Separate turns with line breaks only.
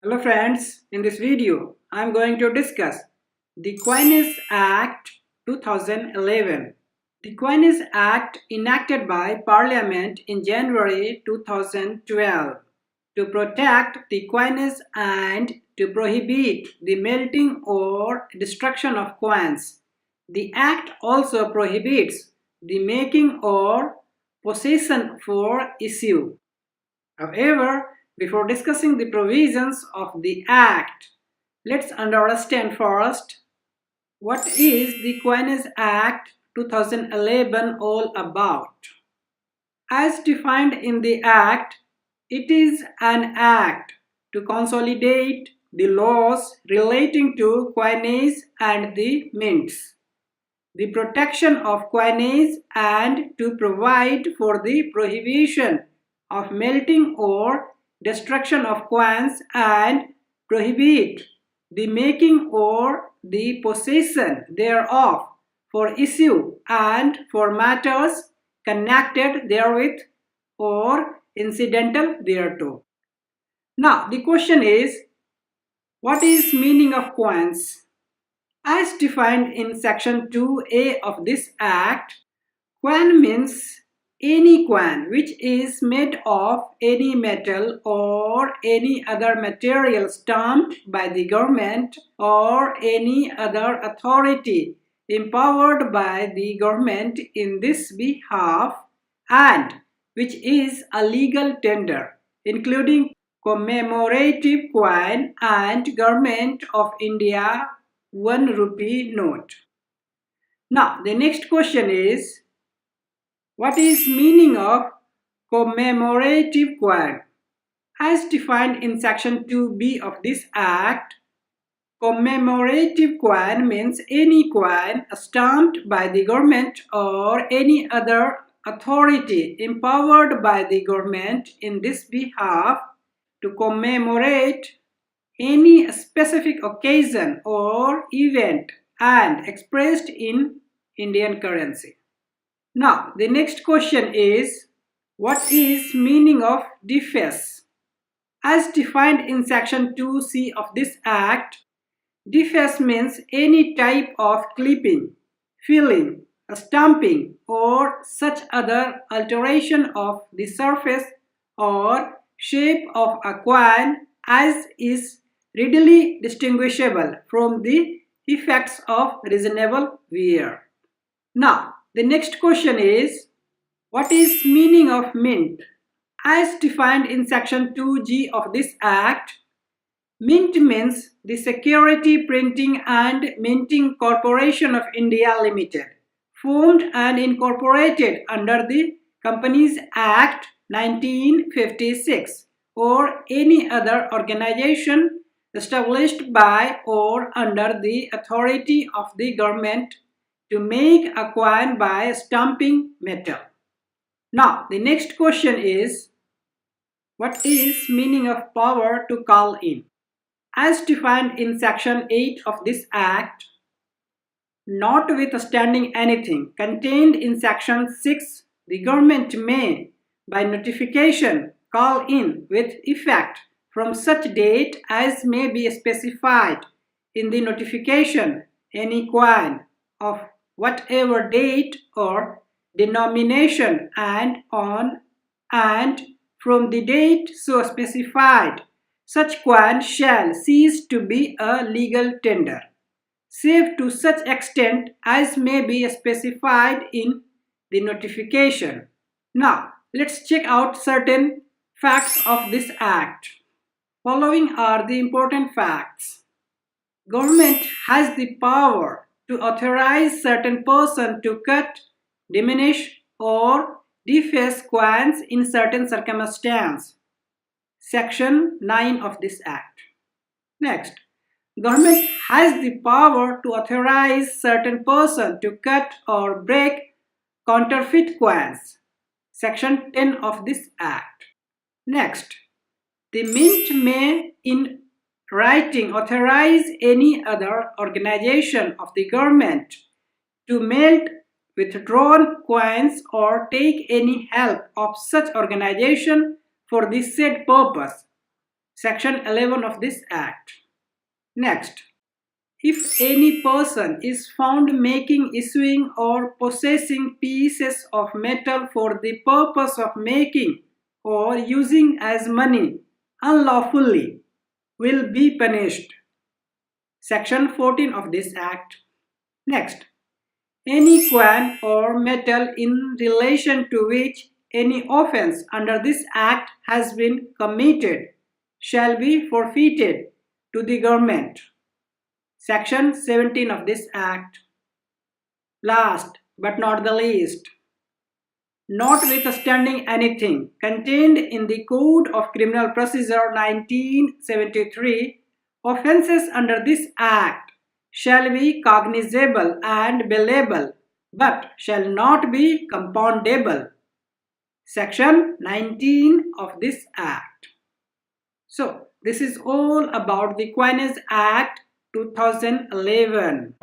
Hello friends, in this video I am going to discuss the Coinage Act 2011. The Coinage Act enacted by Parliament in January 2012 to protect the coinage and to prohibit the melting or destruction of coins. The Act also prohibits the making or possession for issue. However, before discussing the provisions of the Act, let's understand first what is the Coinage Act 2011 all about. As defined in the Act, it is an act to consolidate the laws relating to coinage and the mints, the protection of coinage, and to provide for the prohibition of melting or destruction of coins and prohibit the making or the possession thereof for issue and for matters connected therewith or incidental thereto. Now the question is, what is meaning of coins? As defined in section 2A of this Act, coin means any coin which is made of any metal or any other material stamped by the government or any other authority empowered by the government in this behalf, and which is a legal tender, including commemorative coin and Government of India 1 rupee note. Now the next question is, what is meaning of commemorative coin? As defined in section 2B of this Act, commemorative coin means any coin stamped by the government or any other authority empowered by the government in this behalf to commemorate any specific occasion or event and expressed in Indian currency. Now the next question is, what is meaning of deface? As defined in section 2C of this Act, deface means any type of clipping, filling, stamping or such other alteration of the surface or shape of a coin as is readily distinguishable from the effects of reasonable wear. Now the next question is, what is meaning of mint? As defined in section 2G of this Act, mint means the Security Printing and Minting Corporation of India Limited, formed and incorporated under the Companies Act 1956, or any other organization established by or under the authority of the government to make a coin by stamping metal. Now the next question is, what is meaning of power to call in? As defined in section 8 of this Act, notwithstanding anything contained in section 6, the government may by notification call in with effect from such date as may be specified in the notification any coin of whatever date or denomination and on and from the date so specified, such coin shall cease to be a legal tender, save to such extent as may be specified in the notification. Now let's check out certain facts of this Act. Following are the important facts. Government has the power to authorize certain person to cut, diminish or deface coins in certain circumstances. Section 9 of this Act. Next, government has the power to authorize certain person to cut or break counterfeit coins. Section 10 of this Act. Next, the mint may in writing authorize any other organization of the government to melt withdrawn coins or take any help of such organization for the said purpose, Section 11 of this Act. Next, if any person is found making, issuing, or possessing pieces of metal for the purpose of making or using as money unlawfully, will be punished. Section 14 of this Act. Next, any coin or metal in relation to which any offense under this Act has been committed shall be forfeited to the government. Section 17 of this Act. Last but not the least, notwithstanding anything contained in the Code of Criminal Procedure 1973, offences under this Act shall be cognizable and bailable, but shall not be compoundable. Section 19 of this Act. So, this is all about the Coinage Act 2011.